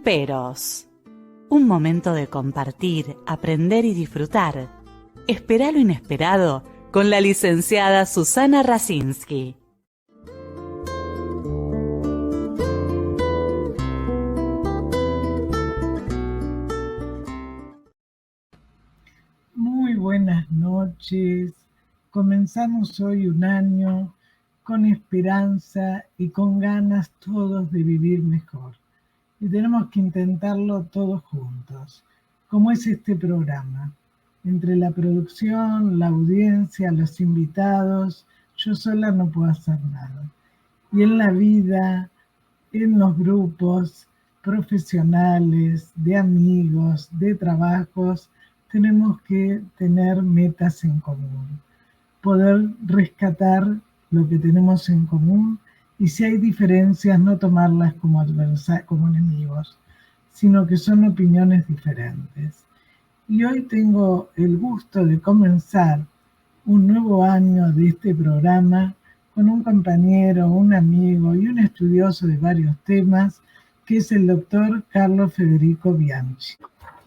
Esperos. Un momento de compartir, aprender y disfrutar. Espera lo inesperado con la licenciada Susana Rasinski. Muy buenas noches. Comenzamos hoy un año con esperanza y con ganas todos de vivir mejor. Y tenemos que intentarlo todos juntos, como es este programa. Entre la producción, la audiencia, los invitados, yo sola no puedo hacer nada. Y en la vida, en los grupos profesionales, de amigos, de trabajos, tenemos que tener metas en común, poder rescatar lo que tenemos en común y si hay diferencias no tomarlas como como enemigos, sino que son opiniones diferentes. Y hoy tengo el gusto de comenzar un nuevo año de este programa con un compañero, un amigo y un estudioso de varios temas, que es el doctor Carlos Federico Bianchi.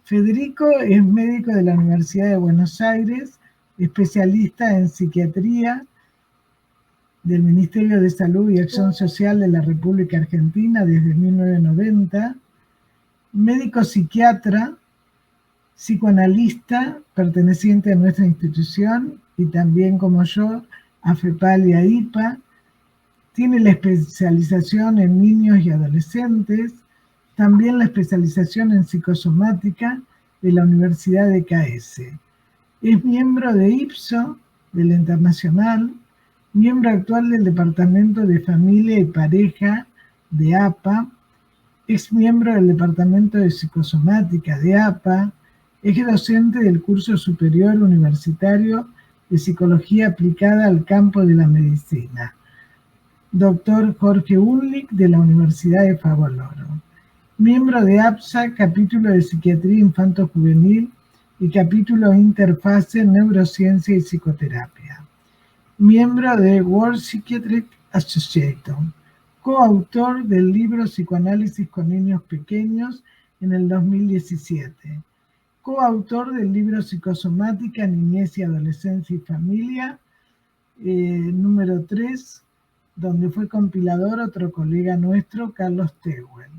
Federico es médico de la Universidad de Buenos Aires, especialista en psiquiatría del Ministerio de Salud y Acción Social de la República Argentina desde 1990, médico psiquiatra, psicoanalista perteneciente a nuestra institución y también como yo a FEPAL y a IPA. Tiene la especialización en niños y adolescentes, también la especialización en psicosomática de la Universidad de KS. Es miembro de IPSO, de la Internacional, miembro actual del Departamento de Familia y Pareja de APA, es miembro del Departamento de Psicosomática de APA, es docente del curso superior universitario de Psicología aplicada al campo de la medicina. Doctor Jorge Unlich de la Universidad de Favaloro. Miembro de APSA, capítulo de Psiquiatría Infanto-Juvenil y capítulo Interfase, Neurociencia y Psicoterapia. Miembro de World Psychiatric Association. Coautor del libro Psicoanálisis con niños pequeños en el 2017. Coautor del libro Psicosomática, Niñez y Adolescencia y Familia, número 3, donde fue compilador otro colega nuestro, Carlos Tehuel.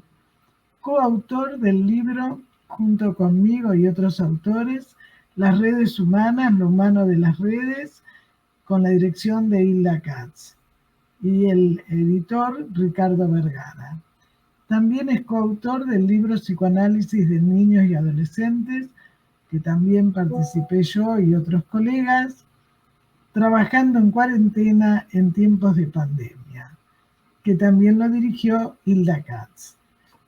Coautor del libro, junto conmigo y otros autores, Las redes humanas, lo humano de las redes, con la dirección de Hilda Katz. Y el editor, Ricardo Vergara. También es coautor del libro Psicoanálisis de niños y adolescentes, que también participé yo y otros colegas, Trabajando en cuarentena en tiempos de pandemia, que también lo dirigió Hilda Katz.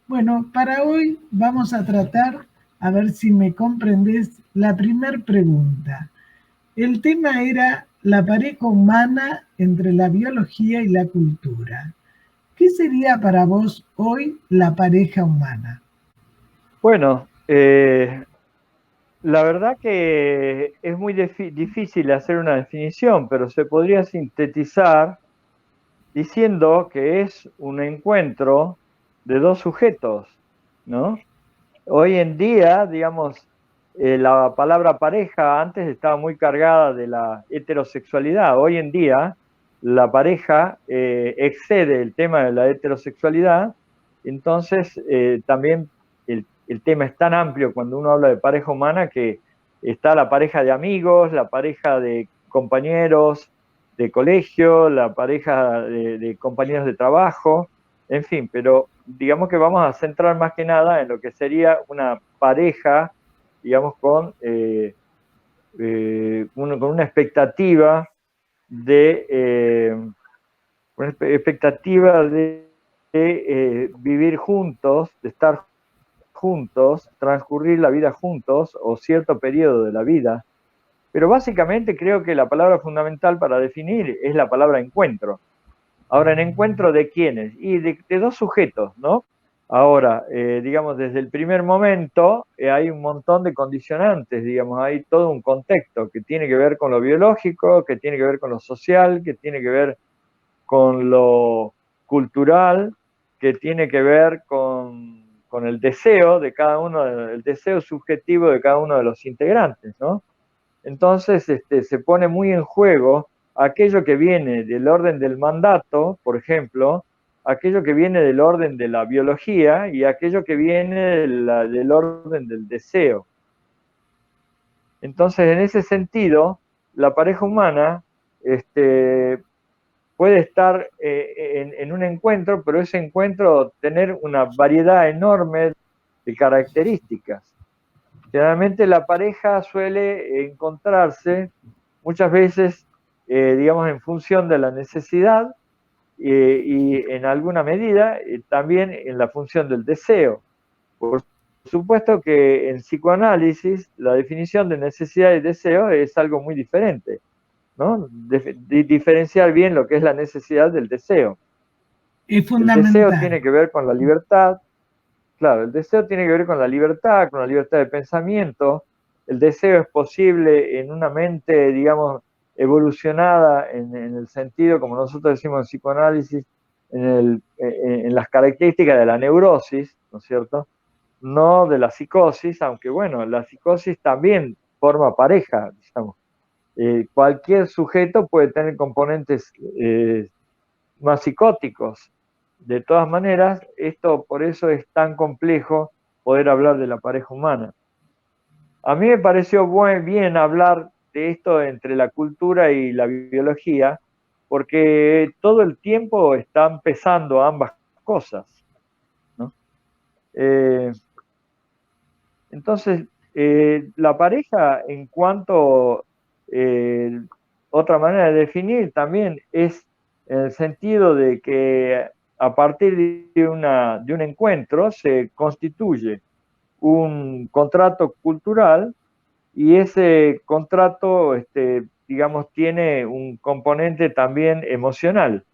Bueno, para hoy vamos a tratar, a ver si me comprendés, la primera pregunta. El tema era la pareja humana entre la biología y la cultura. ¿Qué sería para vos hoy la pareja humana? Bueno, la verdad que es muy difícil hacer una definición, pero se podría sintetizar diciendo que es un encuentro de dos sujetos, ¿no? Hoy en día, digamos, la palabra pareja antes estaba muy cargada de la heterosexualidad. Hoy en día, la pareja excede el tema de la heterosexualidad, entonces también el tema es tan amplio cuando uno habla de pareja humana que está la pareja de amigos, la pareja de compañeros de colegio, la pareja de compañeros de trabajo, en fin, pero digamos que vamos a centrar más que nada en lo que sería una pareja, digamos, con una expectativa de vivir juntos, de estar juntos, transcurrir la vida juntos o cierto periodo de la vida. Pero básicamente creo que la palabra fundamental para definir es la palabra encuentro. Ahora, ¿en encuentro de quiénes? Y de dos sujetos, ¿no? Ahora, digamos, desde el primer momento hay un montón de condicionantes, digamos, hay todo un contexto que tiene que ver con lo biológico, que tiene que ver con lo social, que tiene que ver con lo cultural, que tiene que ver con con el deseo de cada uno, el deseo subjetivo de cada uno de los integrantes, ¿no? Entonces se pone muy en juego aquello que viene del orden del mandato, por ejemplo, aquello que viene del orden de la biología y aquello que viene del orden del deseo. Entonces, en ese sentido, la pareja humana puede estar en un encuentro, pero ese encuentro tener una variedad enorme de características. Generalmente la pareja suele encontrarse muchas veces, digamos, en función de la necesidad y en alguna medida también en la función del deseo. Por supuesto que en psicoanálisis la definición de necesidad y deseo es algo muy diferente, ¿no? Diferenciar bien lo que es la necesidad del deseo. Es El deseo fundamental. tiene que ver con la libertad. Claro, el deseo tiene que ver con la libertad de pensamiento. El deseo es posible en una mente, digamos, evolucionada en el sentido, como nosotros decimos en psicoanálisis, en las características de la neurosis, ¿no es cierto? No de la psicosis, aunque bueno, la psicosis también forma pareja, digamos. Cualquier sujeto puede tener componentes más psicóticos. De todas maneras, por eso es tan complejo poder hablar de la pareja humana. A mí me pareció bien hablar de esto entre la cultura y la biología, porque todo el tiempo están pesando ambas cosas, ¿no? Entonces, la pareja, en cuanto otra manera de definir también es en el sentido de que a partir de un encuentro se constituye un contrato cultural y ese contrato, digamos, tiene un componente también emocional.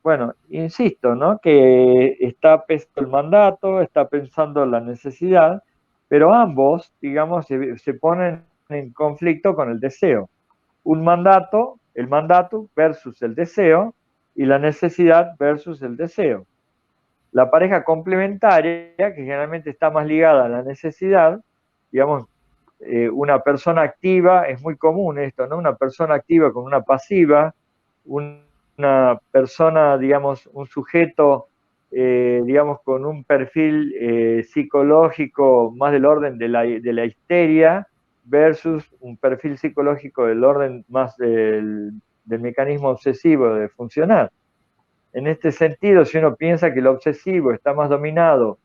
Bueno, insisto, ¿no? Que está pensando el mandato, está pensando la necesidad, pero ambos, digamos, se ponen en conflicto con el deseo. El mandato versus el deseo y la necesidad versus el deseo. La pareja complementaria, que generalmente está más ligada a la necesidad, digamos, una persona activa, es muy común esto, ¿no? Una persona activa con una pasiva, una persona, digamos, un sujeto, digamos, con un perfil psicológico más del orden de la histeria versus un perfil psicológico del orden más del mecanismo obsesivo de funcionar. En este sentido, si uno piensa que el obsesivo está más dominado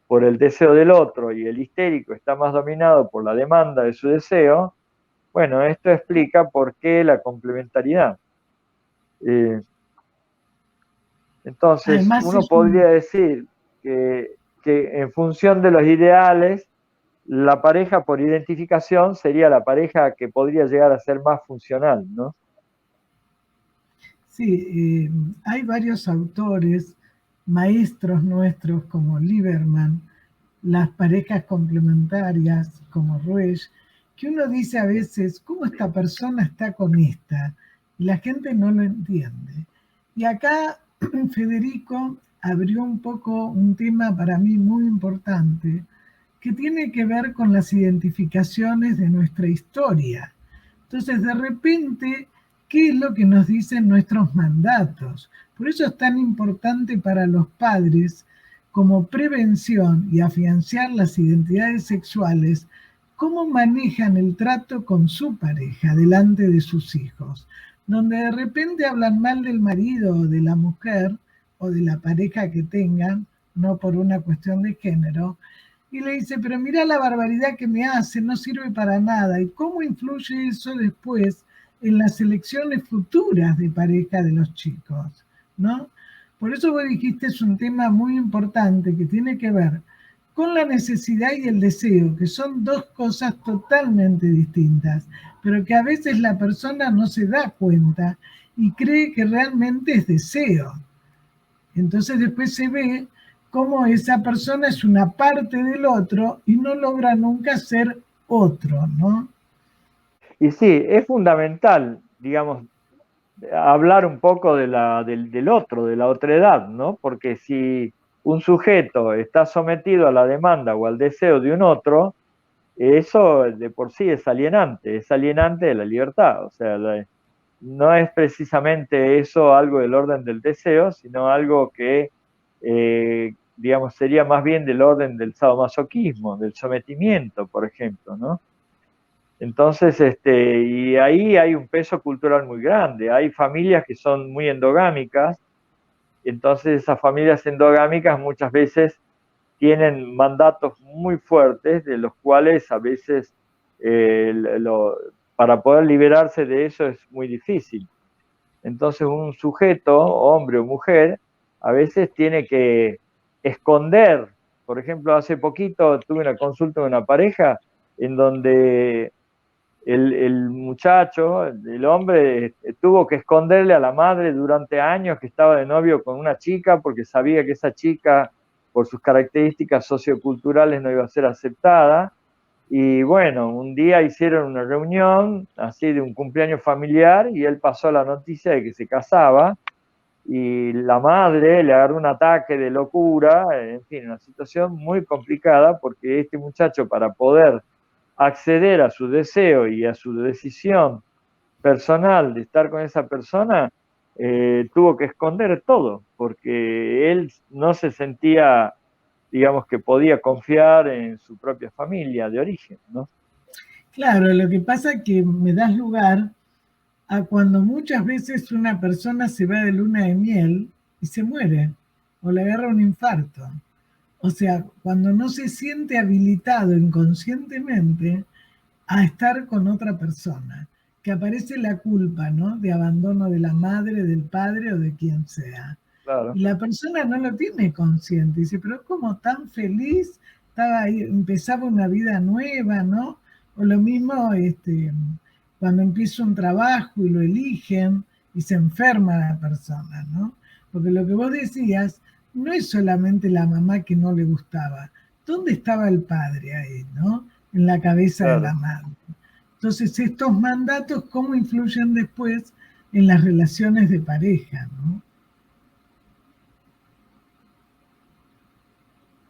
por el deseo del otro y el histérico está más dominado por la demanda de su deseo, bueno, esto explica por qué la complementariedad. Entonces, Además, uno podría decir que en función de los ideales, la pareja por identificación sería la pareja que podría llegar a ser más funcional, ¿no? sí, hay varios autores, maestros nuestros como Lieberman, las parejas complementarias como Ruesch, que uno dice a veces, ¿cómo esta persona está con esta? Y la gente no lo entiende. Y acá Federico abrió un poco un tema para mí muy importante, que tiene que ver con las identificaciones de nuestra historia. Entonces, de repente, ¿qué es lo que nos dicen nuestros mandatos? Por eso es tan importante para los padres como prevención y afianzar las identidades sexuales, cómo manejan el trato con su pareja delante de sus hijos, donde de repente hablan mal del marido o de la mujer o de la pareja que tengan, no por una cuestión de género, y le dice, pero mira la barbaridad que me hace, no sirve para nada. ¿Y cómo influye eso después en las elecciones futuras de pareja de los chicos? ¿No? Por eso vos dijiste, es un tema muy importante que tiene que ver con la necesidad y el deseo, que son dos cosas totalmente distintas, pero que a veces la persona no se da cuenta y cree que realmente es deseo. Entonces después se ve cómo esa persona es una parte del otro y no logra nunca ser otro, ¿no? Y sí, es fundamental, digamos, hablar un poco del otro, de la otredad, ¿no? Porque si un sujeto está sometido a la demanda o al deseo de un otro, eso de por sí es alienante de la libertad. O sea, no es precisamente eso algo del orden del deseo, sino algo que, digamos, sería más bien del orden del sadomasoquismo, del sometimiento, por ejemplo, ¿no? Entonces, y ahí hay un peso cultural muy grande. Hay familias que son muy endogámicas, entonces esas familias endogámicas muchas veces tienen mandatos muy fuertes, de los cuales a veces para poder liberarse de eso es muy difícil. Entonces un sujeto, hombre o mujer, a veces tiene que esconder. Por ejemplo, hace poquito tuve una consulta de una pareja en donde el muchacho, el hombre, tuvo que esconderle a la madre durante años que estaba de novio con una chica porque sabía que esa chica, por sus características socioculturales, no iba a ser aceptada. Y bueno, un día hicieron una reunión así de un cumpleaños familiar y él pasó la noticia de que se casaba y la madre le agarró un ataque de locura, en fin, una situación muy complicada porque este muchacho, para poder acceder a su deseo y a su decisión personal de estar con esa persona, tuvo que esconder todo, porque él no se sentía, digamos, que podía confiar en su propia familia de origen, ¿no? Claro, lo que pasa es que me das lugar a cuando muchas veces una persona se va de luna de miel y se muere o le agarra un infarto. O sea, cuando no se siente habilitado inconscientemente a estar con otra persona, que aparece la culpa, ¿no? De abandono de la madre, del padre o de quien sea. Claro. Y la persona no lo tiene consciente. Dice, pero como tan feliz, estaba ahí, empezaba una vida nueva, ¿no? O lo mismo cuando empieza un trabajo y lo eligen y se enferma la persona, ¿no? Porque lo que vos decías no es solamente la mamá que no le gustaba. ¿Dónde estaba el padre ahí, no? En la cabeza de la Claro. madre. Entonces, estos mandatos, ¿cómo influyen después en las relaciones de pareja, no?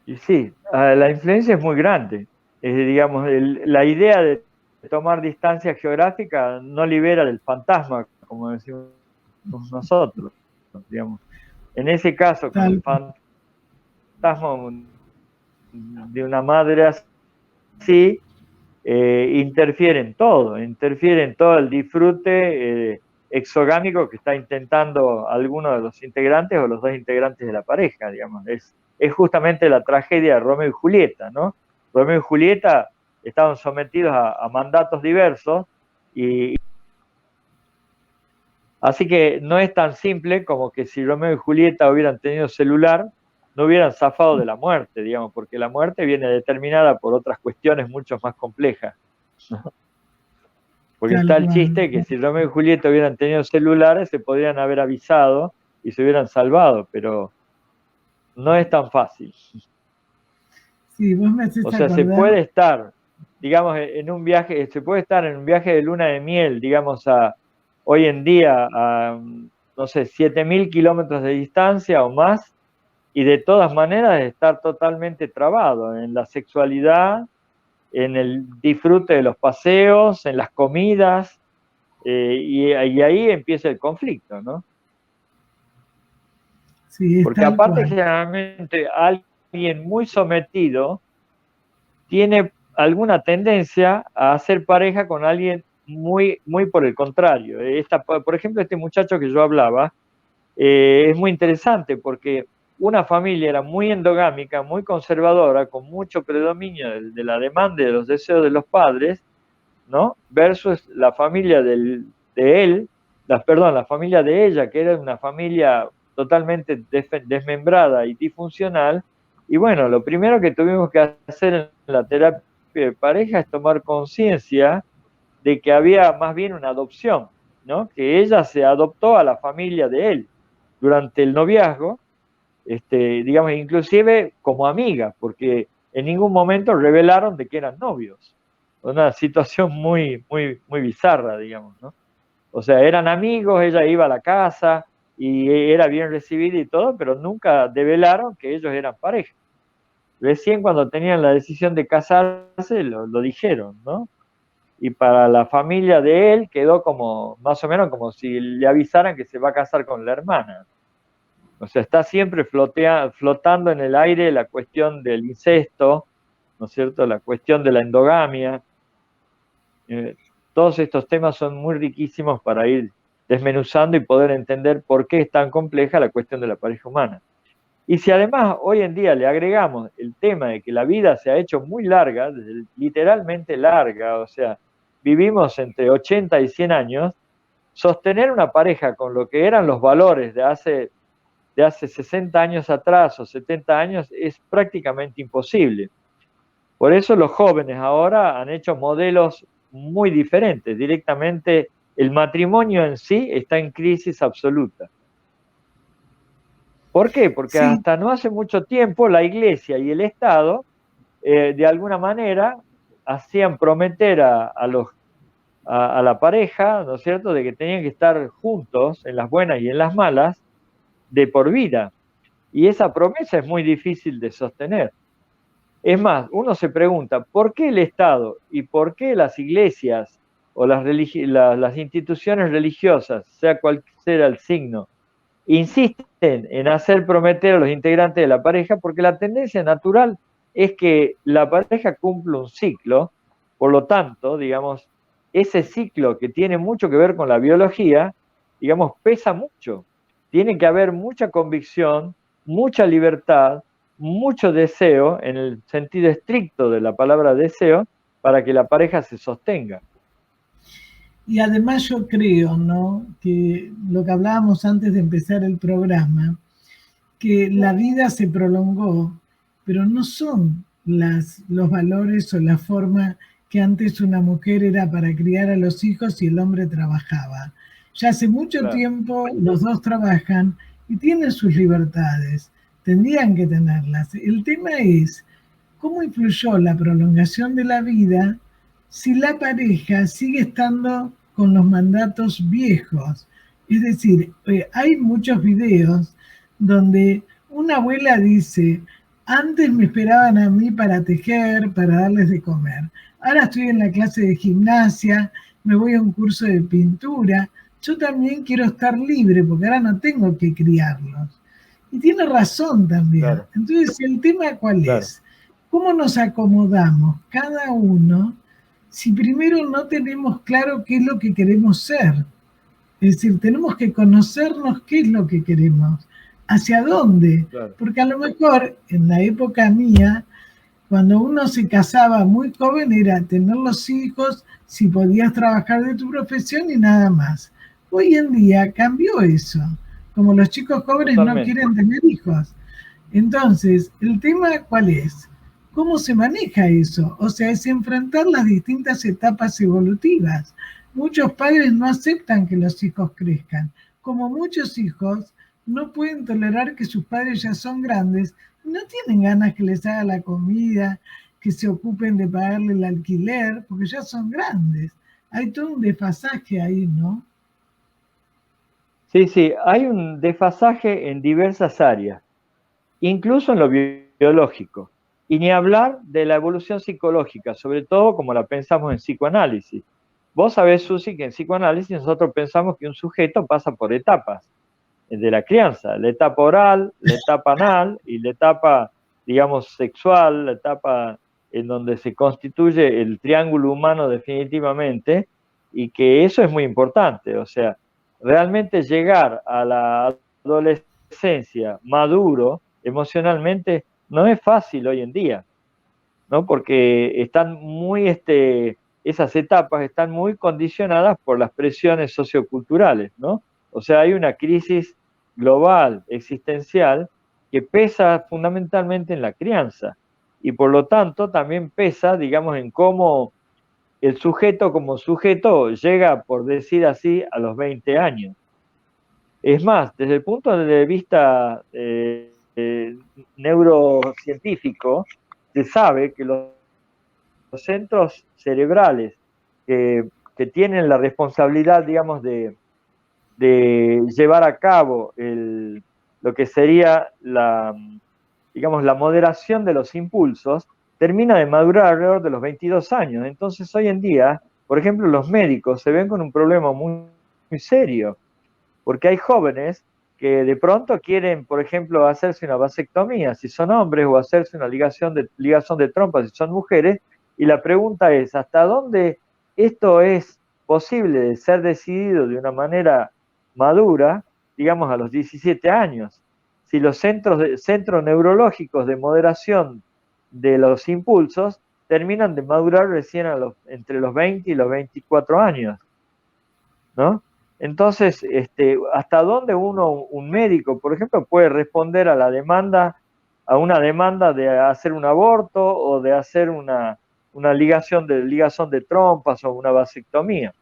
Y sí, la influencia es muy grande. Digamos, la idea de tomar distancia geográfica no libera del fantasma, como decimos nosotros, digamos. En ese caso, con el Tal, fantasma de una madre así, interfiere en todo el disfrute exogámico que está intentando alguno de los integrantes o los dos integrantes de la pareja, digamos. Es justamente la tragedia de Romeo y Julieta, ¿no? Romeo y Julieta estaban sometidos a mandatos diversos y así que no es tan simple como que si Romeo y Julieta hubieran tenido celular, no hubieran zafado de la muerte, digamos, porque la muerte viene determinada por otras cuestiones mucho más complejas, ¿no? Porque tal está el cual. chiste que si Romeo y Julieta hubieran tenido celulares, se podrían haber avisado y se hubieran salvado, pero no es tan fácil. Sí, vos me haces O sea, se acordar, puede estar, digamos, en un viaje, se puede estar en un viaje de luna de miel, digamos, hoy en día a, no sé, 7.000 kilómetros de distancia o más, y de todas maneras estar totalmente trabado en la sexualidad, en el disfrute de los paseos, en las comidas, y ahí empieza el conflicto, ¿no? sí, es Porque tal aparte cual. generalmente alguien muy sometido tiene alguna tendencia a hacer pareja con alguien muy por el contrario. Por ejemplo, este muchacho que yo hablaba, es muy interesante porque una familia era muy endogámica, muy conservadora, con mucho predominio de la demanda y de los deseos de los padres, ¿no? Versus la familia de él, la familia de ella, que era una familia totalmente desmembrada y disfuncional. Y bueno, lo primero que tuvimos que hacer en la terapia de pareja es tomar conciencia de que había más bien una adopción, ¿no? Que ella se adoptó a la familia de él durante el noviazgo, digamos, inclusive como amiga, porque en ningún momento revelaron de que eran novios. Una situación muy bizarra, digamos, ¿no? O sea, eran amigos, ella iba a la casa y era bien recibida y todo, pero nunca develaron que ellos eran pareja. Recién cuando tenían la decisión de casarse lo dijeron, ¿no? Y para la familia de él quedó como, más o menos como si le avisaran que se va a casar con la hermana. O sea, está siempre flotando en el aire la cuestión del incesto, ¿no es cierto? La cuestión de la endogamia. Todos estos temas son muy riquísimos para ir desmenuzando y poder entender por qué es tan compleja la cuestión de la pareja humana. Y si además hoy en día le agregamos el tema de que la vida se ha hecho muy larga, literalmente larga, o sea, vivimos entre 80 y 100 años, sostener una pareja con lo que eran los valores de hace 60 años atrás o 70 años es prácticamente imposible. Por eso los jóvenes ahora han hecho modelos muy diferentes. Directamente el matrimonio en sí está en crisis absoluta. ¿Por qué? Porque Sí, hasta no hace mucho tiempo la Iglesia y el Estado, de alguna manera, hacían prometer a la pareja, ¿no es cierto?, de que tenían que estar juntos en las buenas y en las malas de por vida. Y esa promesa es muy difícil de sostener. Es más, uno se pregunta, ¿por qué el Estado y por qué las iglesias o las instituciones religiosas, sea cual sea el signo, insisten en hacer prometer a los integrantes de la pareja? Porque la tendencia natural es que la pareja cumple un ciclo, por lo tanto, digamos, ese ciclo que tiene mucho que ver con la biología, digamos, pesa mucho. Tiene que haber mucha convicción, mucha libertad, mucho deseo, en el sentido estricto de la palabra deseo, para que la pareja se sostenga. y además yo creo, ¿no? Que lo que hablábamos antes de empezar el programa, que la vida se prolongó, pero no son los valores o la forma que antes una mujer era para criar a los hijos y el hombre trabajaba. Ya hace mucho Claro, tiempo los dos trabajan y tienen sus libertades, tendrían que tenerlas. El tema es cómo influyó la prolongación de la vida si la pareja sigue estando con los mandatos viejos. Es decir, hay muchos videos donde una abuela dice, antes me esperaban a mí para tejer, para darles de comer. Ahora estoy en la clase de gimnasia, me voy a un curso de pintura. Yo también quiero estar libre porque ahora no tengo que criarlos. Y tiene razón también. claro, Entonces, ¿el tema cuál claro. es? ¿Cómo nos acomodamos cada uno si primero no tenemos claro qué es lo que queremos ser? Es decir, tenemos que conocernos qué es lo que queremos, hacia dónde. Claro. Porque a lo mejor en la época mía, cuando uno se casaba muy joven era tener los hijos, si podías trabajar de tu profesión y nada más. Hoy en día cambió eso. Como los chicos jóvenes no Totalmente. quieren tener hijos. Entonces, ¿el tema cuál es? ¿Cómo se maneja eso? O sea, es enfrentar las distintas etapas evolutivas. Muchos padres no aceptan que los hijos crezcan. Como muchos hijos no pueden tolerar que sus padres ya son grandes, no tienen ganas que les haga la comida, que se ocupen de pagarle el alquiler, porque ya son grandes. Hay todo un desfasaje ahí, ¿no? Sí, sí, hay un desfasaje en diversas áreas, incluso en lo biológico. Y ni hablar de la evolución psicológica, sobre todo como la pensamos en psicoanálisis. Vos sabés, Susi, que en psicoanálisis nosotros pensamos que un sujeto pasa por etapas de la crianza, la etapa oral, la etapa anal y la etapa, digamos, sexual, la etapa en donde se constituye el triángulo humano definitivamente, y que eso es muy importante. O sea, realmente llegar a la adolescencia maduro emocionalmente no es fácil hoy en día, ¿no? Porque están muy, esas etapas están muy condicionadas por las presiones socioculturales, ¿no? O sea, hay una crisis global, existencial, que pesa fundamentalmente en la crianza y por lo tanto también pesa, digamos, en cómo el sujeto como sujeto llega, por decir así, a los 20 años. Es más, desde el punto de vista neurocientífico, se sabe que los centros cerebrales que que tienen la responsabilidad, digamos, de llevar a cabo lo que sería digamos, la moderación de los impulsos, termina de madurar alrededor de los 22 años. Entonces, hoy en día, por ejemplo, los médicos se ven con un problema muy, muy serio, porque hay jóvenes que de pronto quieren, por ejemplo, hacerse una vasectomía, si son hombres, o hacerse una ligazón de trompas, si son mujeres, y la pregunta es, ¿hasta dónde esto es posible de ser decidido de una manera madura, digamos, a los 17 años? Si los centros neurológicos de moderación de los impulsos terminan de madurar recién entre los 20 y los 24 años, ¿no? Entonces, ¿hasta dónde un médico, por ejemplo, puede responder a una demanda de hacer un aborto o de hacer una ligazón de trompas o una vasectomía?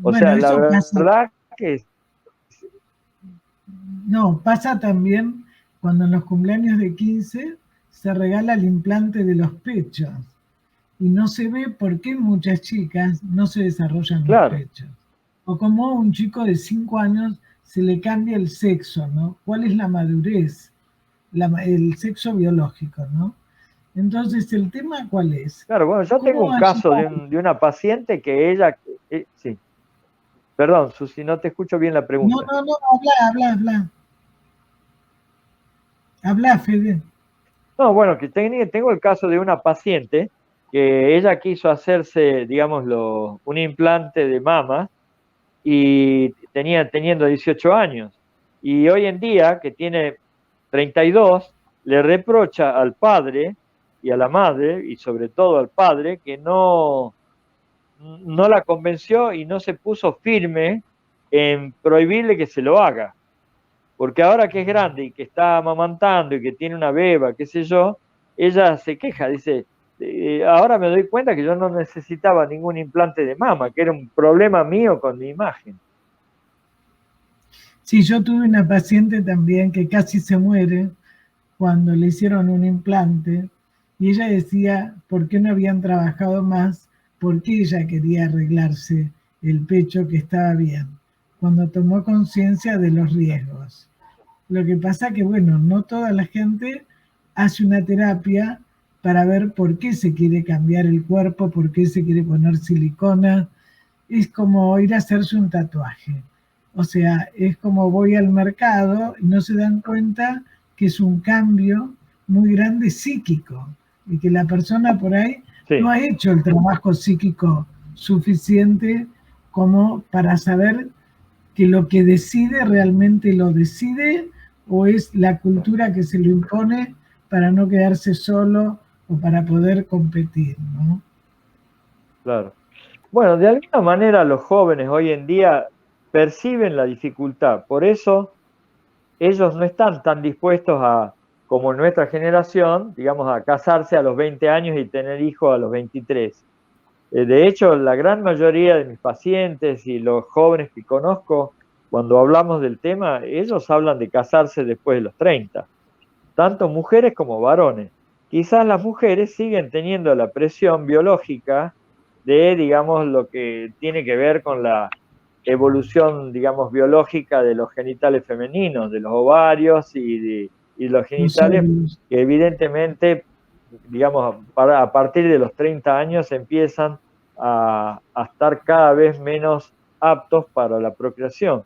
O Bueno, sea, la eso pasa. verdad que No, pasa también cuando en los cumpleaños de 15 se regala el implante de los pechos y no se ve por qué muchas chicas no se desarrollan los claro, pechos. O como a un chico de 5 años se le cambia el sexo, ¿no? ¿Cuál es la madurez? El sexo biológico, ¿no? Entonces, ¿el tema cuál es? claro, bueno, yo tengo ¿Cómo un caso ayudar? de una paciente que ella, sí, perdón, Susi, no te escucho bien la No, pregunta. no, no, habla. Habla, Fede. No, bueno, que tengo el caso de una paciente que ella quiso hacerse, digámoslo, un implante de mama y teniendo 18 años. Y hoy en día, que tiene 32, le reprocha al padre y a la madre, y sobre todo al padre, que no la convenció y no se puso firme en prohibirle que se lo haga. Porque ahora que es grande y que está amamantando y que tiene una beba, qué sé yo, ella se queja, dice, ahora me doy cuenta que yo no necesitaba ningún implante de mama, que era un problema mío con mi imagen. Sí, yo tuve una paciente también que casi se muere cuando le hicieron un implante y ella decía por qué no habían trabajado más, porque ella quería arreglarse el pecho que estaba bien, cuando tomó conciencia de los riesgos. Lo que pasa que, bueno, no toda la gente hace una terapia para ver por qué se quiere cambiar el cuerpo, por qué se quiere poner silicona. Es como ir a hacerse un tatuaje. O sea, es como voy al mercado y no se dan cuenta que es un cambio muy grande psíquico y que la persona por ahí no Sí, ha hecho el trabajo psíquico suficiente como para saber que lo que decide realmente lo decide o es la cultura que se lo impone para no quedarse solo o para poder competir, ¿no? claro. Bueno, de alguna manera los jóvenes hoy en día perciben la dificultad, por eso ellos no están tan dispuestos como nuestra generación, digamos, a casarse a los 20 años y tener hijos a los 23. De hecho, la gran mayoría de mis pacientes y los jóvenes que conozco, cuando hablamos del tema, ellos hablan de casarse después de los 30, tanto mujeres como varones. Quizás las mujeres siguen teniendo la presión biológica de, digamos, lo que tiene que ver con la evolución, digamos, biológica de los genitales femeninos, de los ovarios y los Los genitales, óvulos. que evidentemente, digamos, a partir de los 30 años empiezan a estar cada vez menos aptos para la procreación.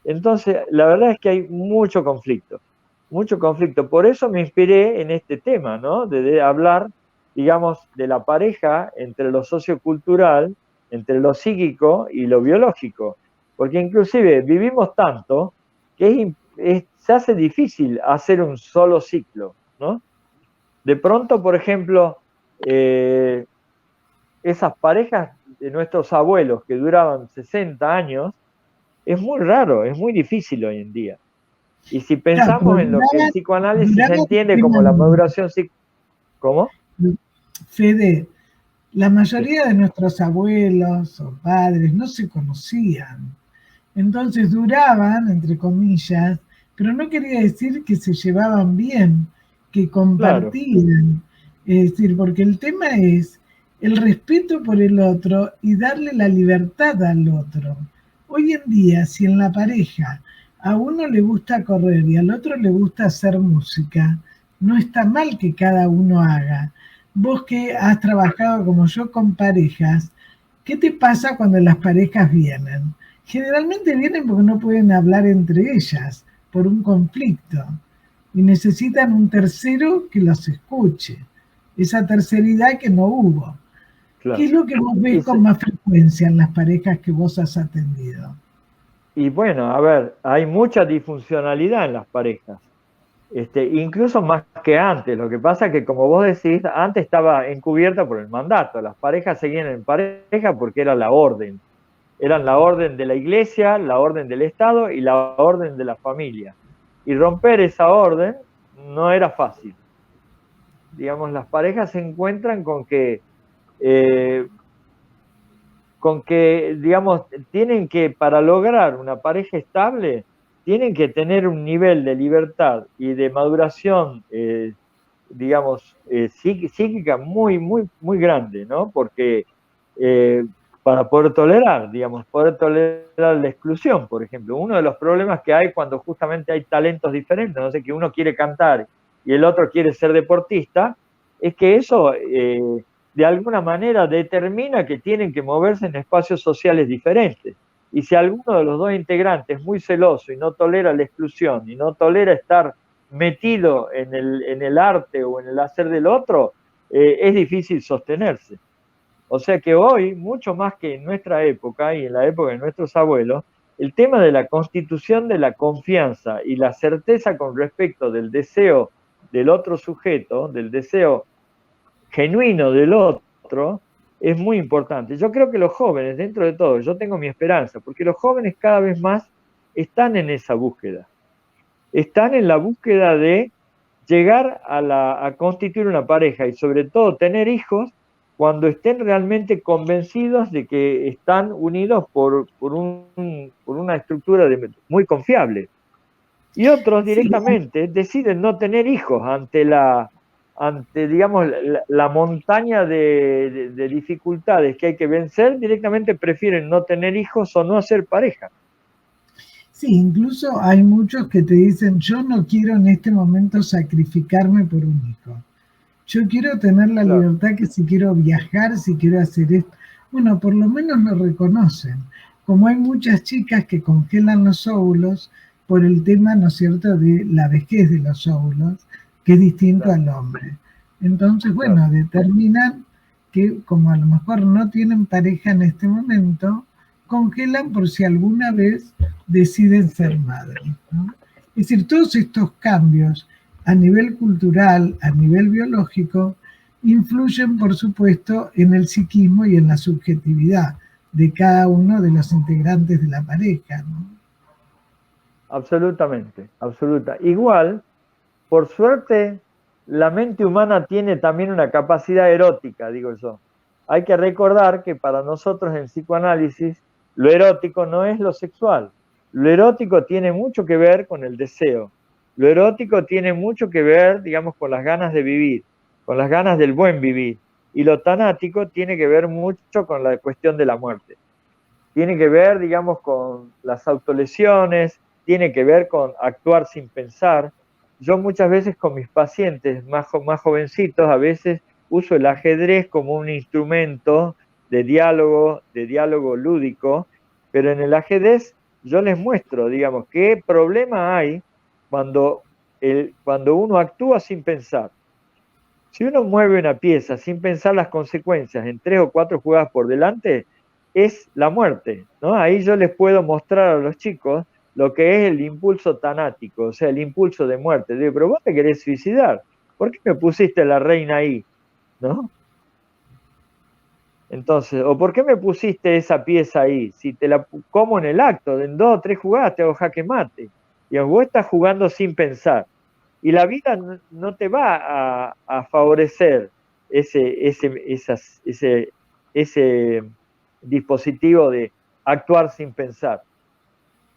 Entonces, la verdad es que hay mucho conflicto, mucho conflicto. Por eso me inspiré en este tema, ¿no? De hablar, digamos, de la pareja entre lo sociocultural, entre lo psíquico y lo biológico. Porque inclusive vivimos tanto que se hace difícil hacer un solo ciclo, ¿no? De pronto, por ejemplo, esas parejas de nuestros abuelos que duraban 60 años, es muy raro, es muy difícil hoy en día. Y si Claro, pero pensamos en lo que el psicoanálisis entiende como la duraban, maduración ¿cómo? Fede, la Sí, mayoría de nuestros abuelos o padres no se conocían. Entonces duraban, entre comillas, pero no quería decir que se llevaban bien, que claro, compartían. Es decir, porque el tema es el respeto por el otro y darle la libertad al otro. Hoy en día, si en la pareja a uno le gusta correr y al otro le gusta hacer música, no está mal que cada uno haga. Vos que has trabajado como yo con parejas, ¿qué te pasa cuando las parejas vienen? Generalmente vienen porque no pueden hablar entre ellas, por un conflicto, y necesitan un tercero que los escuche. Esa terceridad que no hubo. ¿Qué Claro. es lo que vos ves con más frecuencia en las parejas que vos has atendido? Y bueno, a ver, hay mucha disfuncionalidad en las parejas, incluso más que antes. Lo que pasa es que, como vos decís, antes estaba encubierta por el mandato. Las parejas seguían en pareja porque era la orden. Eran la orden de la iglesia, la orden del Estado y la orden de la familia. Y romper esa orden no era fácil. Digamos, las parejas se encuentran eh, con que, digamos, tienen que, para lograr una pareja estable, tienen que tener un nivel de libertad y de maduración, digamos, psíquica muy, muy, muy grande, ¿no? Porque para poder tolerar, digamos, poder tolerar la exclusión, por ejemplo. Uno de los problemas que hay cuando justamente hay talentos diferentes, no sé, que uno quiere cantar y el otro quiere ser deportista, es que eso de alguna manera determina que tienen que moverse en espacios sociales diferentes. Y si alguno de los dos integrantes es muy celoso y no tolera la exclusión y no tolera estar metido en el arte o en el hacer del otro, es difícil sostenerse. O sea que hoy, mucho más que en nuestra época y en la época de nuestros abuelos, el tema de la constitución de la confianza y la certeza con respecto del deseo del otro sujeto, del deseo genuino del otro, es muy importante. Yo creo que los jóvenes, dentro de todo, yo tengo mi esperanza, porque los jóvenes cada vez más están en esa búsqueda. Están en la búsqueda de llegar a constituir una pareja y sobre todo tener hijos cuando estén realmente convencidos de que están unidos por una estructura muy confiable. Y otros Sí, directamente deciden no tener hijos ante digamos, la montaña de dificultades que hay que vencer, directamente prefieren no tener hijos o no hacer pareja. sí, incluso hay muchos que te dicen, yo no quiero en este momento sacrificarme por un hijo. Yo quiero tener la Claro, libertad que si quiero viajar, si quiero hacer esto, bueno, por lo menos lo reconocen. Como hay muchas chicas que congelan los óvulos por el tema, ¿no es cierto?, de la vejez de los óvulos, que es distinto claro, al hombre. Entonces, claro. bueno, determinan que como a lo mejor no tienen pareja en este momento, congelan por si alguna vez deciden ser Sí. madres, ¿no? Es decir, todos estos cambios a nivel cultural, a nivel biológico, influyen, por supuesto, en el psiquismo y en la subjetividad de cada uno de los integrantes de la pareja, ¿no? Absolutamente, absoluta. Igual, por suerte, la mente humana tiene también una capacidad erótica, digo yo. Hay que recordar que para nosotros en psicoanálisis, lo erótico no es lo sexual. Lo erótico tiene mucho que ver con el deseo. Lo erótico tiene mucho que ver, digamos, con las ganas de vivir, con las ganas del buen vivir. Y lo tanático tiene que ver mucho con la cuestión de la muerte. Tiene que ver, digamos, con las autolesiones, tiene que ver con actuar sin pensar. Yo muchas veces con mis pacientes más jovencitos, a veces uso el ajedrez como un instrumento de diálogo lúdico, pero en el ajedrez yo les muestro, digamos, qué problema hay cuando uno actúa sin pensar. Si uno mueve una pieza sin pensar las consecuencias en 3 o 4 jugadas por delante, es la muerte, ¿no? Ahí yo les puedo mostrar a los chicos lo que es el impulso tanático, o sea, el impulso de muerte. Digo, pero vos te querés suicidar, ¿por qué me pusiste la reina ahí? ¿No? Entonces, ¿o por qué me pusiste esa pieza ahí? Si te la como en el acto, en 2 o 3 jugadas te hago jaque mate. Y vos estás jugando sin pensar. Y la vida no te va a favorecer ese dispositivo de actuar sin pensar.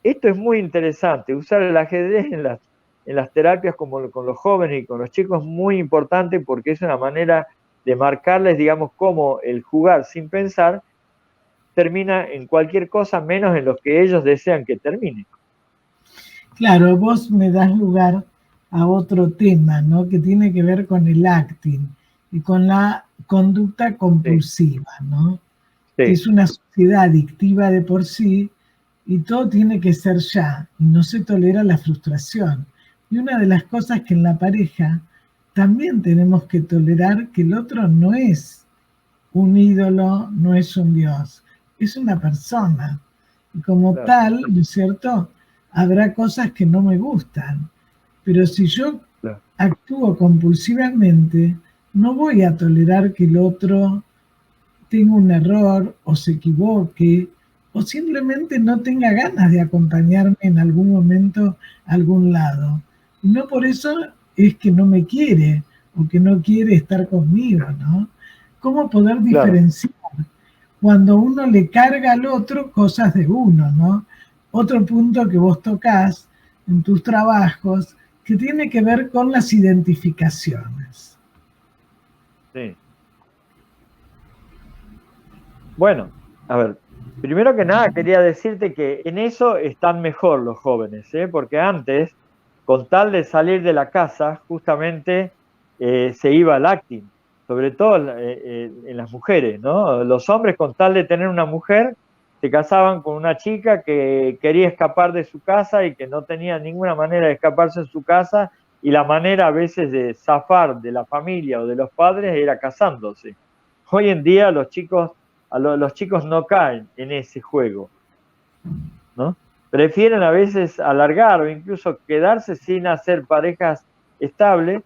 Esto es muy interesante, usar el ajedrez en las terapias como con los jóvenes y con los chicos es muy importante porque es una manera de marcarles, digamos, cómo el jugar sin pensar termina en cualquier cosa menos en lo que ellos desean que termine. Claro, vos me das lugar a otro tema, ¿no? Que tiene que ver con el acting y con la conducta compulsiva, ¿no? Sí. Que es una sociedad adictiva de por sí y todo tiene que ser ya y no se tolera la frustración. Y una de las cosas que en la pareja también tenemos que tolerar que el otro no es un ídolo, no es un dios, es una persona. Y como Claro. tal, ¿no es cierto? Habrá cosas que no me gustan, pero si yo Claro. actúo compulsivamente, no voy a tolerar que el otro tenga un error o se equivoque o simplemente no tenga ganas de acompañarme en algún momento a algún lado. Y no por eso es que no me quiere o que no quiere estar conmigo, ¿no? ¿Cómo poder diferenciar cuando uno le carga al otro cosas de uno, ¿no? Otro punto que vos tocás en tus trabajos que tiene que ver con las identificaciones. Sí. Bueno, a ver, primero que nada quería decirte que en eso están mejor los jóvenes, porque antes, con tal de salir de la casa, justamente se iba al acting, sobre todo en las mujeres, ¿no? Los hombres, con tal de tener una mujer, se casaban con una chica que quería escapar de su casa y que no tenía ninguna manera de escaparse en su casa, y la manera a veces de zafar de la familia o de los padres era casándose. Hoy en día los chicos no caen en ese juego, ¿no? Prefieren a veces alargar o incluso quedarse sin hacer parejas estables,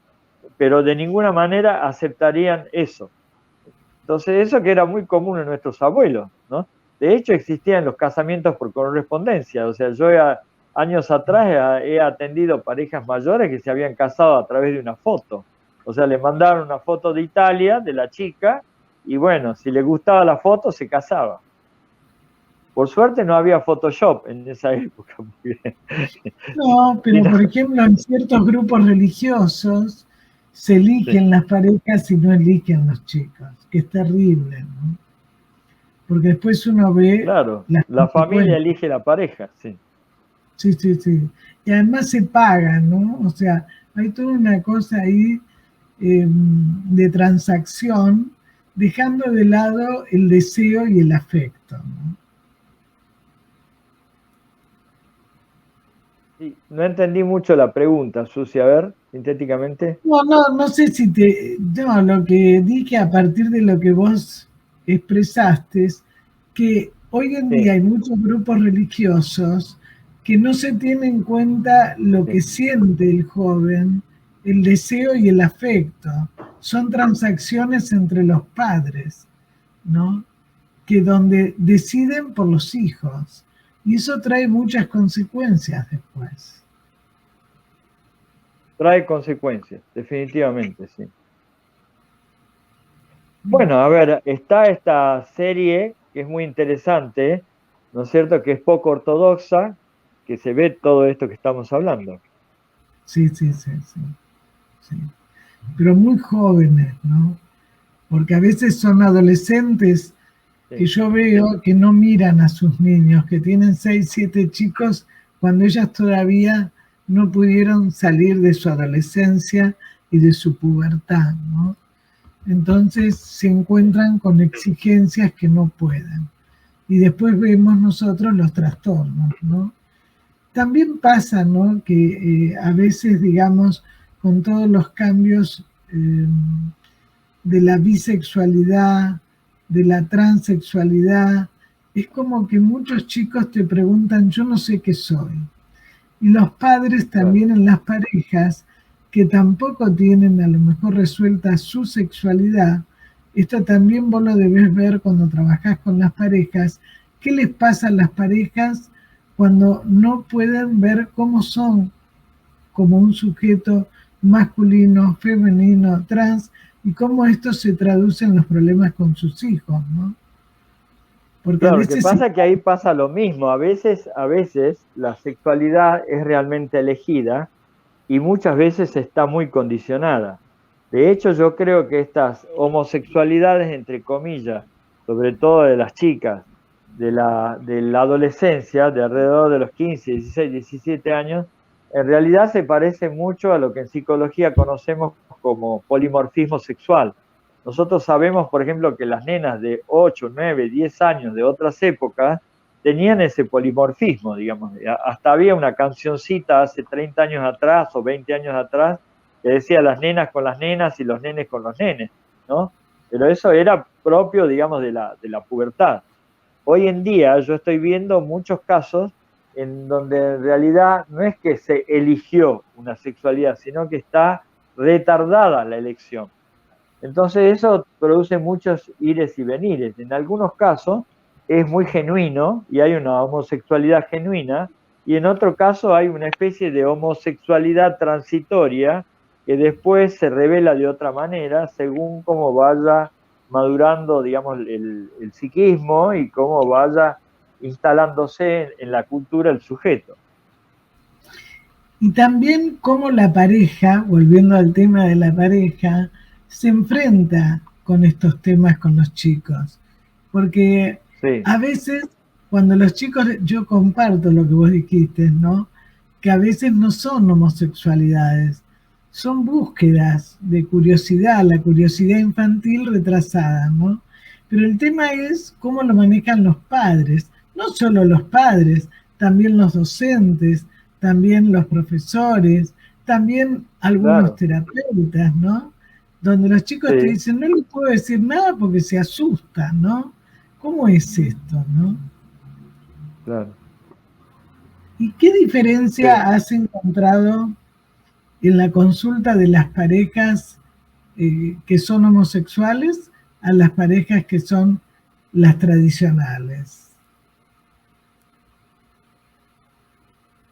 pero de ninguna manera aceptarían eso. Entonces, eso que era muy común en nuestros abuelos, ¿no? De hecho, existían los casamientos por correspondencia. O sea, yo años atrás he atendido parejas mayores que se habían casado a través de una foto. O sea, le mandaron una foto de Italia, de la chica, y bueno, si le gustaba la foto, se casaba. Por suerte no había Photoshop en esa época. No, pero por ejemplo, en ciertos grupos religiosos se eligen las parejas y no eligen los chicos, que es terrible, ¿no? Porque después uno ve Claro, las la familia consecuencias. elige la pareja, sí. Sí, sí, sí. Y además se pagan, ¿no? O sea, hay toda una cosa ahí de transacción, dejando de lado el deseo y el afecto, ¿no? Sí, no entendí mucho la pregunta, Susi, a ver, sintéticamente. No sé si no, lo que dije a partir de lo que vos expresaste es que hoy en día Sí, hay muchos grupos religiosos que no se tiene en cuenta lo que sí. siente el joven, el deseo y el afecto. Son transacciones entre los padres, ¿no? Que donde deciden por los hijos. Y eso trae muchas consecuencias después. Trae consecuencias, definitivamente, sí. Bueno, a ver, está esta serie que es muy interesante, ¿no es cierto? Que es poco ortodoxa, que se ve todo esto que estamos hablando. Sí, sí, sí, sí, sí. Pero muy jóvenes, ¿no? Porque a veces son adolescentes Sí. que yo veo que no miran a sus niños, que tienen 6, 7 chicos, cuando ellas todavía no pudieron salir de su adolescencia y de su pubertad, ¿no? Entonces se encuentran con exigencias que no pueden. Y después vemos nosotros los trastornos, ¿no? También pasa, ¿no? Que a veces, digamos, con todos los cambios de la bisexualidad, de la transexualidad, es como que muchos chicos te preguntan, yo no sé qué soy. Y los padres también en las parejas, que tampoco tienen a lo mejor resuelta su sexualidad, esto también vos lo debes ver cuando trabajás con las parejas, qué les pasa a las parejas cuando no pueden ver cómo son como un sujeto masculino, femenino, trans, y cómo esto se traduce en los problemas con sus hijos, ¿no? Porque Claro, a lo que veces pasa es que ahí pasa lo mismo. A veces la sexualidad es realmente elegida y muchas veces está muy condicionada. De hecho, yo creo que estas homosexualidades, entre comillas, sobre todo de las chicas, de la adolescencia, de alrededor de los 15, 16, 17 años, en realidad se parece mucho a lo que en psicología conocemos como polimorfismo sexual. Nosotros sabemos, por ejemplo, que las nenas de 8, 9, 10 años de otras épocas tenían ese polimorfismo, digamos. Hasta había una cancioncita hace 30 años atrás o 20 años atrás que decía las nenas con las nenas y los nenes con los nenes, ¿no? Pero eso era propio, digamos, de la pubertad. Hoy en día yo estoy viendo muchos casos en donde en realidad no es que se eligió una sexualidad, sino que está retardada la elección. Entonces eso produce muchos ires y venires. En algunos casos es muy genuino y hay una homosexualidad genuina, y en otro caso hay una especie de homosexualidad transitoria que después se revela de otra manera según cómo vaya madurando, digamos, el psiquismo y cómo vaya instalándose en la cultura el sujeto. Y también cómo la pareja, volviendo al tema de la pareja, se enfrenta con estos temas con los chicos. Porque Sí, a veces, cuando los chicos, yo comparto lo que vos dijiste, ¿no? Que a veces no son homosexualidades, son búsquedas de curiosidad, la curiosidad infantil retrasada, ¿no? Pero el tema es cómo lo manejan los padres, no solo los padres, también los docentes, también los profesores, también algunos claro, terapeutas, ¿no? Donde los chicos te sí, dicen, no le puedo decir nada porque se asustan, ¿no? ¿Cómo es esto, no? claro. ¿Y qué diferencia Sí. has encontrado en la consulta de las parejas que son homosexuales a las parejas que son las tradicionales?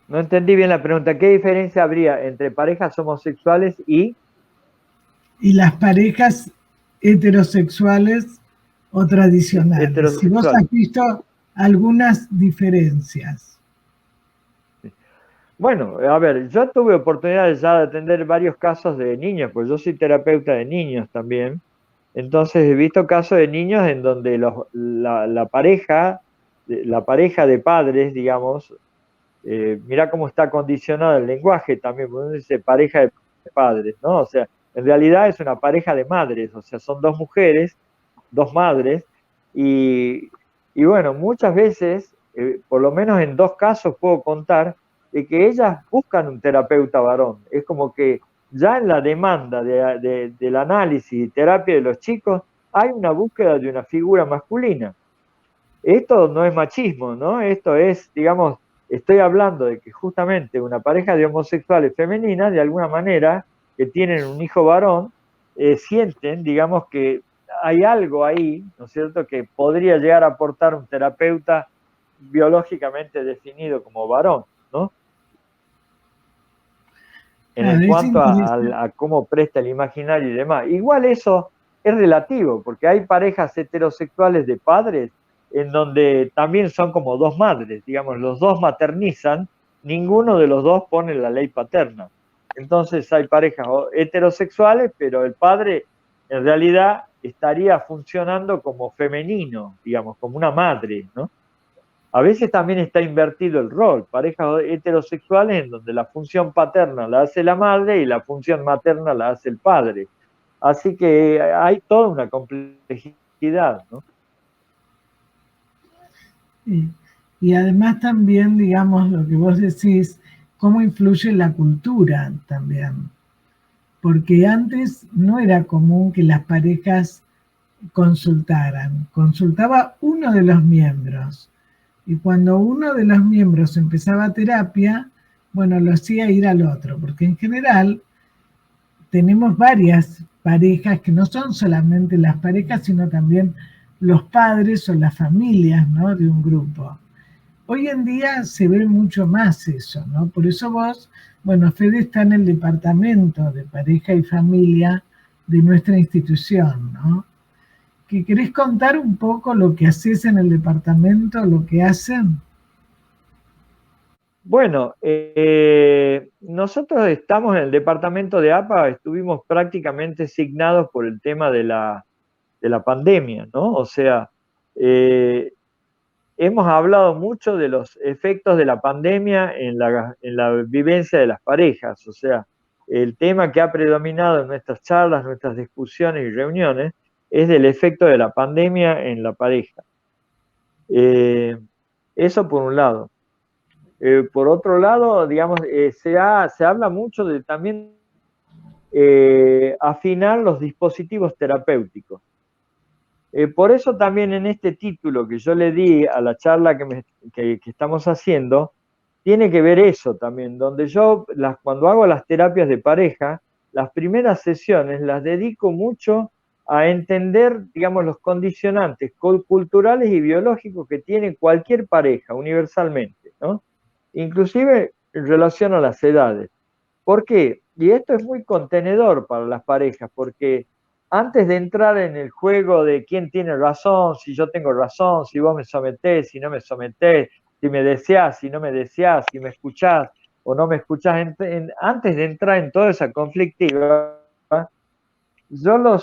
No entendí bien la pregunta. ¿Qué diferencia habría entre parejas homosexuales Y las parejas heterosexuales o tradicionales. Si vos heterosexuales? has visto algunas diferencias. Bueno, a ver, yo tuve oportunidad ya de atender varios casos de niños, pues yo soy terapeuta de niños también. Entonces he visto casos de niños en donde la pareja de padres, digamos, mira cómo está condicionado el lenguaje también, porque uno dice pareja de padres, ¿no? O sea, en realidad es una pareja de madres, o sea, son dos mujeres, dos madres, y, y bueno, muchas veces, por lo menos en dos casos puedo contar, de que ellas buscan un terapeuta varón. Es como que ya en la demanda del análisis y terapia de los chicos hay una búsqueda de una figura masculina. Esto no es machismo, ¿no? Esto es, digamos, estoy hablando de que justamente una pareja de homosexuales femeninas, de alguna manera, que tienen un hijo varón, sienten, digamos, que hay algo ahí, ¿no es cierto?, que podría llegar a aportar un terapeuta biológicamente definido como varón, ¿no? En Claro, el es cuanto interesante. a cómo presta el imaginario y demás. Igual eso es relativo, porque hay parejas heterosexuales de padres en donde también son como dos madres, digamos, los dos maternizan, ninguno de los dos pone la ley paterna. Entonces hay parejas heterosexuales, pero el padre en realidad estaría funcionando como femenino, digamos, como una madre, ¿no? A veces también está invertido el rol, parejas heterosexuales en donde la función paterna la hace la madre y la función materna la hace el padre. Así que hay toda una complejidad, ¿no? Y, y además también, digamos, lo que vos decís, cómo influye la cultura también. Porque antes no era común que las parejas consultaran. Consultaba uno de los miembros. Y cuando uno de los miembros empezaba terapia, bueno, lo hacía ir al otro, porque en general tenemos varias parejas que no son solamente las parejas, sino también los padres o las familias, ¿no?, de un grupo. Hoy en día se ve mucho más eso, ¿no? Por eso vos, bueno, Fede está en el departamento de pareja y familia de nuestra institución, ¿no? ¿Que querés contar un poco lo que haces en el departamento, lo que hacen? Bueno, nosotros estamos en el departamento de APA, estuvimos prácticamente signados por el tema de la pandemia, ¿no? O sea, hemos hablado mucho de los efectos de la pandemia en la vivencia de las parejas, o sea, el tema que ha predominado en nuestras charlas, nuestras discusiones y reuniones es del efecto de la pandemia en la pareja. Eso por un lado. Por otro lado, digamos, se habla mucho de también afinar los dispositivos terapéuticos. Por eso también en este título que yo le di a la charla que estamos haciendo, tiene que ver eso también, donde yo cuando hago las terapias de pareja, las primeras sesiones las dedico mucho a entender, digamos, los condicionantes culturales y biológicos que tiene cualquier pareja universalmente, ¿no? Inclusive en relación a las edades. ¿Por qué? Y esto es muy contenedor para las parejas, porque antes de entrar en el juego de quién tiene razón, si yo tengo razón, si vos me sometés, si no me sometés, si me deseás, si no me deseás, si me escuchás o no me escuchás, antes de entrar en toda esa conflictiva, yo de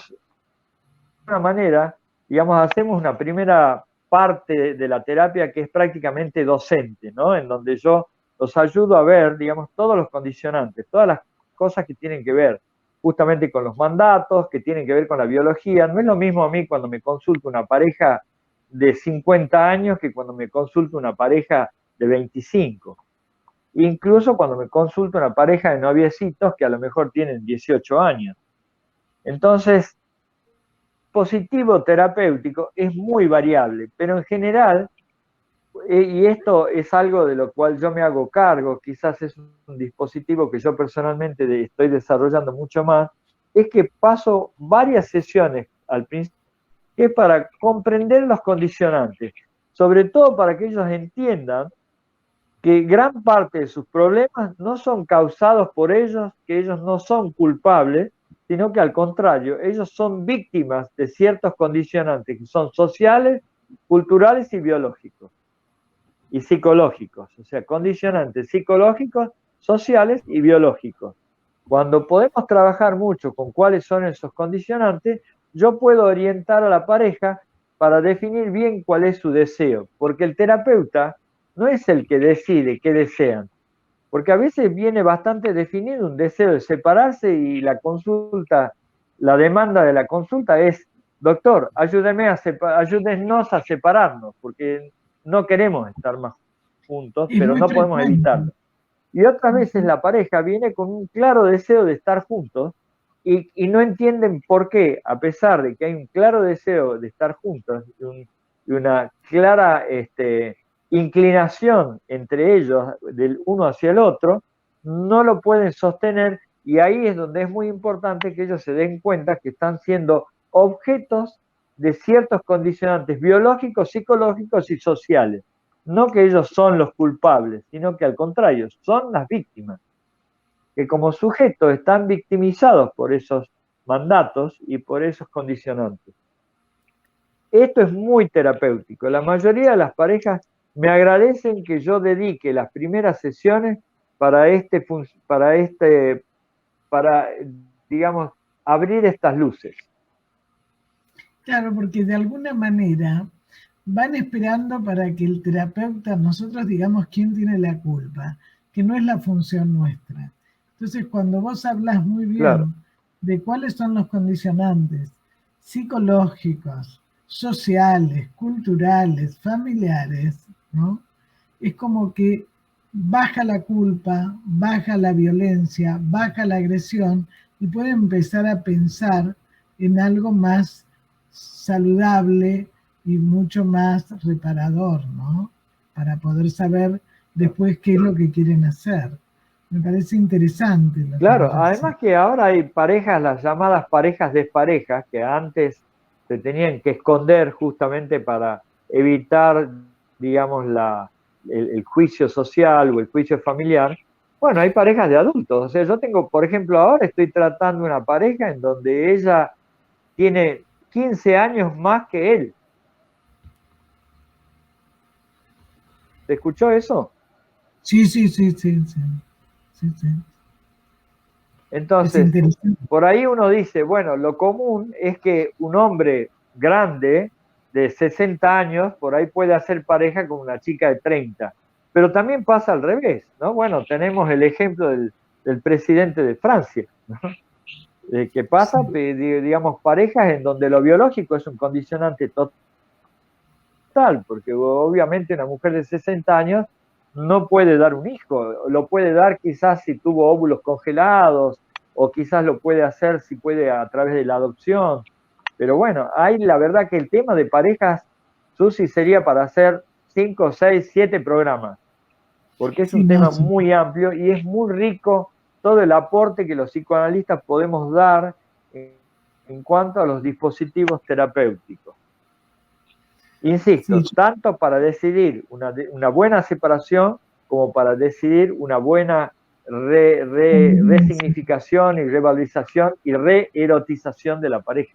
una manera, digamos, hacemos una primera parte de la terapia que es prácticamente docente, ¿no? En donde yo los ayudo a ver, digamos, todos los condicionantes, todas las cosas que tienen que ver justamente con los mandatos, que tienen que ver con la biología. No es lo mismo a mí cuando me consulta una pareja de 50 años que cuando me consulta una pareja de 25. Incluso cuando me consulta una pareja de noviecitos que a lo mejor tienen 18 años. Entonces, dispositivo terapéutico es muy variable, pero en general, y esto es algo de lo cual yo me hago cargo, quizás es un dispositivo que yo personalmente estoy desarrollando mucho más, es que paso varias sesiones al principio que es para comprender los condicionantes, sobre todo para que ellos entiendan que gran parte de sus problemas no son causados por ellos, que ellos no son culpables, sino que al contrario, ellos son víctimas de ciertos condicionantes que son sociales, culturales y biológicos y psicológicos, o sea, condicionantes psicológicos, sociales y biológicos. Cuando podemos trabajar mucho con cuáles son esos condicionantes, yo puedo orientar a la pareja para definir bien cuál es su deseo, porque el terapeuta no es el que decide qué desean, porque a veces viene bastante definido un deseo de separarse y la consulta, la demanda de la consulta es, doctor, ayúdenos a separarnos, porque no queremos estar más juntos, Es pero muy no podemos frecuente. evitarlo. Y otras veces la pareja viene con un claro deseo de estar juntos y no entienden por qué, a pesar de que hay un claro deseo de estar juntos y una clara inclinación entre ellos del uno hacia el otro, no lo pueden sostener y ahí es donde es muy importante que ellos se den cuenta que están siendo objetos de ciertos condicionantes biológicos, psicológicos y sociales. No que ellos son los culpables, sino que al contrario, son las víctimas, que como sujetos están victimizados por esos mandatos y por esos condicionantes. Esto es muy terapéutico. La mayoría de las parejas me agradecen que yo dedique las primeras sesiones para digamos, abrir estas luces. Claro, porque de alguna manera van esperando para que el terapeuta, nosotros digamos quién tiene la culpa, que no es la función nuestra. Entonces, cuando vos hablas muy Claro. bien de cuáles son los condicionantes psicológicos, sociales, culturales, familiares, ¿no? Es como que baja la culpa, baja la violencia, baja la agresión y puede empezar a pensar en algo más saludable y mucho más reparador, ¿no? Para poder saber después qué es lo que quieren hacer. Me parece interesante lo que Claro, vos decís. además que ahora hay parejas, las llamadas parejas desparejas, que antes se tenían que esconder justamente para evitar, digamos, el juicio social o el juicio familiar. Bueno, hay parejas de adultos. O sea, yo tengo, por ejemplo, ahora estoy tratando una pareja en donde ella tiene 15 años más que él. ¿Te escuchó eso? Sí, sí, sí, sí, sí, sí, sí. Es Entonces, interesante. por ahí uno dice, bueno, lo común es que un hombre grande de 60 años por ahí puede hacer pareja con una chica de 30, pero también pasa al revés, ¿no? Bueno, tenemos el ejemplo del presidente de Francia, ¿no? Que pasa, Sí, digamos, parejas en donde lo biológico es un condicionante total, porque obviamente una mujer de 60 años no puede dar un hijo, lo puede dar quizás si tuvo óvulos congelados, o quizás lo puede hacer si puede a través de la adopción, pero bueno, hay la verdad que el tema de parejas, Susi, sería para hacer 5, 6, 7 programas, porque es sí, un no, tema sí. muy amplio y es muy rico todo el aporte que los psicoanalistas podemos dar en cuanto a los dispositivos terapéuticos. Sí, Insisto, tanto para decidir una buena separación como para decidir una buena convivencia. resignificación y revalorización y reerotización de la pareja.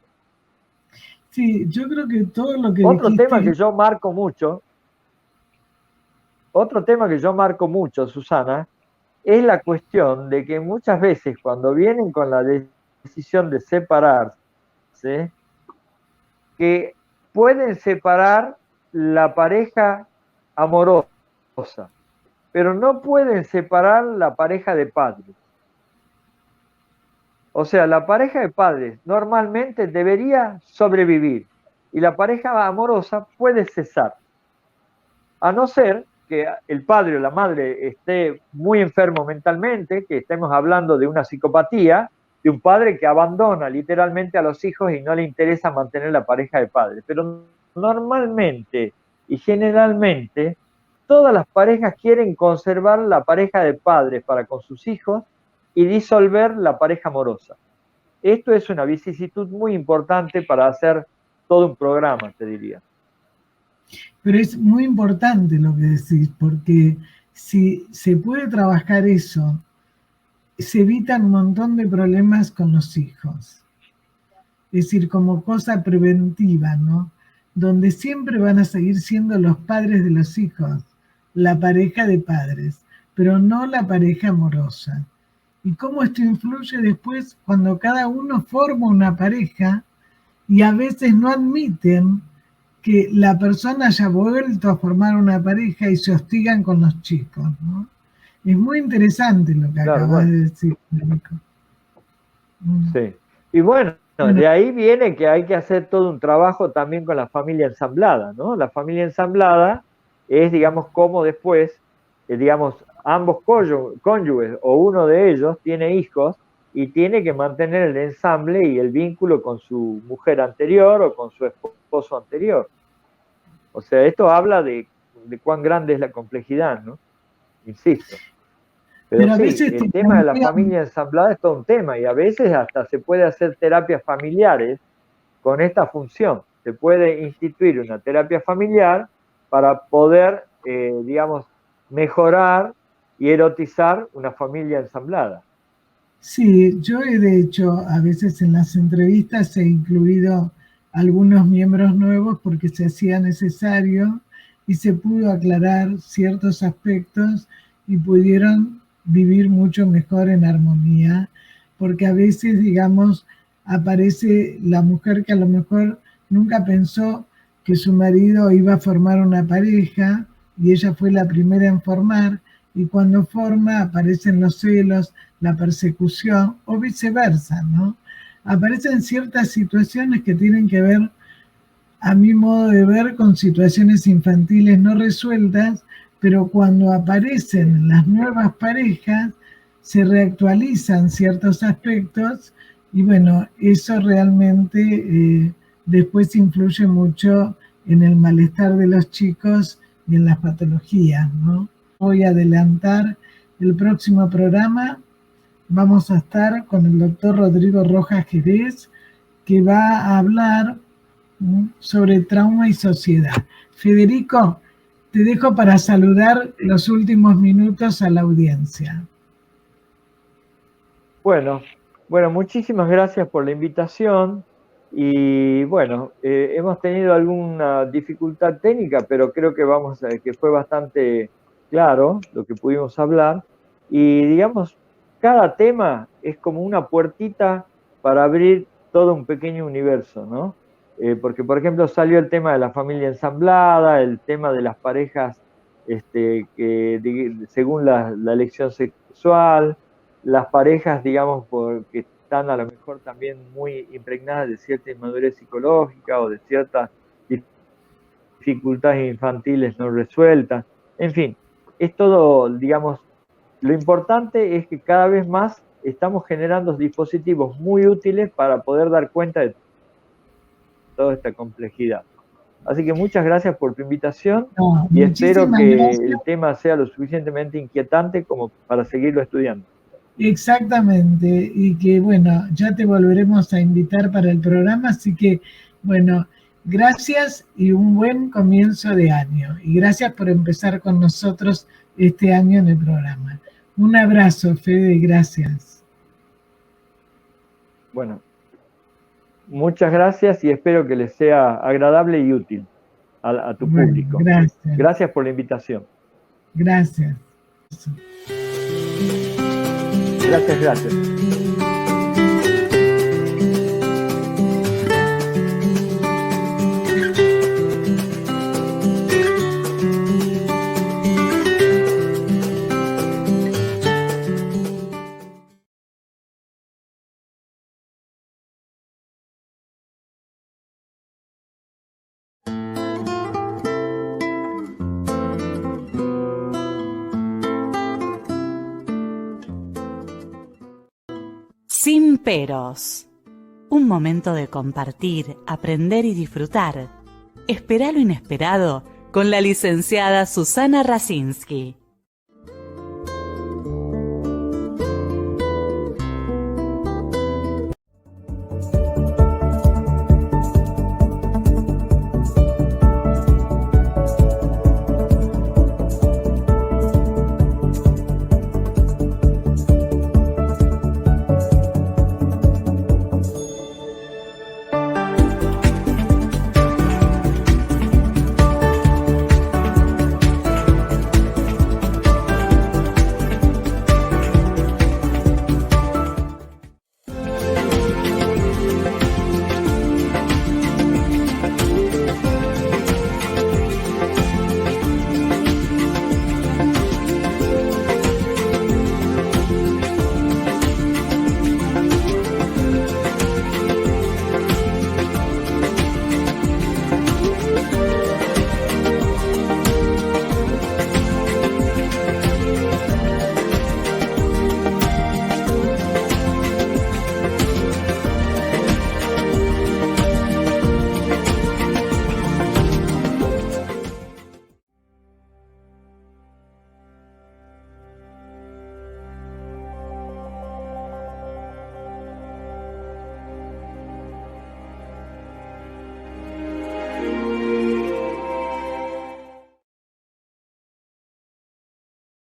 Sí, yo creo que todo lo que Otro tema dijiste, que yo marco mucho, otro tema que yo marco mucho, Susana, es la cuestión de que muchas veces cuando vienen con la decisión de separarse, que pueden separar la pareja amorosa, pero no pueden separar la pareja de padres. O sea, la pareja de padres normalmente debería sobrevivir y la pareja amorosa puede cesar, a no ser que el padre o la madre esté muy enfermo mentalmente, que estemos hablando de una psicopatía, de un padre que abandona literalmente a los hijos y no le interesa mantener la pareja de padres. Pero normalmente y generalmente todas las parejas quieren conservar la pareja de padres para con sus hijos y disolver la pareja amorosa. Esto es una vicisitud muy importante para hacer todo un programa, te diría. pero es muy importante lo que decís, porque si se puede trabajar eso, se evitan un montón de problemas con los hijos. Es decir, como cosa preventiva, ¿no? Donde siempre van a seguir siendo los padres de los hijos, la pareja de padres, pero no la pareja amorosa. Y cómo esto influye después cuando cada uno forma una pareja y a veces no admiten que la persona haya vuelto a formar una pareja y se hostigan con los chicos, ¿no? Es muy interesante lo que Claro, acabas bueno, de decir, Nico. sí. Y bueno, Bueno, de ahí viene que hay que hacer todo un trabajo también con la familia ensamblada, ¿no? La familia ensamblada es, digamos, como después, digamos, ambos cónyuges o uno de ellos tiene hijos y tiene que mantener el ensamble y el vínculo con su mujer anterior o con su esposo anterior. O sea, esto habla de cuán grande es la complejidad, ¿no? Insisto. Pero pero a sí, veces te el tema de la plantean, familia ensamblada es todo un tema y a veces hasta se puede hacer terapias familiares con esta función. Se puede instituir una terapia familiar para poder, digamos, mejorar y erotizar una familia ensamblada. sí, yo he de hecho a veces en las entrevistas he incluido algunos miembros nuevos porque se hacía necesario y se pudo aclarar ciertos aspectos y pudieron vivir mucho mejor en armonía, porque a veces, digamos, aparece la mujer que a lo mejor nunca pensó que su marido iba a formar una pareja y ella fue la primera en formar y cuando forma aparecen los celos, la persecución o viceversa, ¿no? Aparecen ciertas situaciones que tienen que ver, a mi modo de ver, con situaciones infantiles no resueltas, pero cuando aparecen las nuevas parejas, se reactualizan ciertos aspectos y bueno, eso realmente después influye mucho en el malestar de los chicos y en las patologías, ¿no? Voy a adelantar el próximo programa. Vamos a estar con el doctor Rodrigo Rojas Jerez, que va a hablar sobre trauma y sociedad. Federico, te dejo para saludar los últimos minutos a la audiencia. Bueno, bueno, muchísimas gracias por la invitación y bueno, hemos tenido alguna dificultad técnica, pero creo que que fue bastante claro lo que pudimos hablar, y digamos, cada tema es como una puertita para abrir todo un pequeño universo, ¿no? Porque, por ejemplo, salió el tema de la familia ensamblada, el tema de las parejas según la elección sexual, las parejas, digamos, que están a lo mejor también muy impregnadas de cierta inmadurez psicológica o de ciertas dificultades infantiles no resueltas. En fin, es todo, digamos, lo importante es que cada vez más estamos generando dispositivos muy útiles para poder dar cuenta de toda esta complejidad. Así que muchas gracias por tu invitación y espero que el tema sea lo suficientemente inquietante como para seguirlo estudiando. Exactamente, y que bueno, ya te volveremos a invitar para el programa, así que bueno, gracias y un buen comienzo de año. Y gracias por empezar con nosotros este año en el programa. Un abrazo, Fede, gracias. Bueno, muchas gracias y espero que les sea agradable y útil a tu público. Gracias. Gracias por la invitación. Gracias. Gracias. Sin peros. Un momento de compartir, aprender y disfrutar. Esperá lo inesperado con la licenciada Susana Rasinski.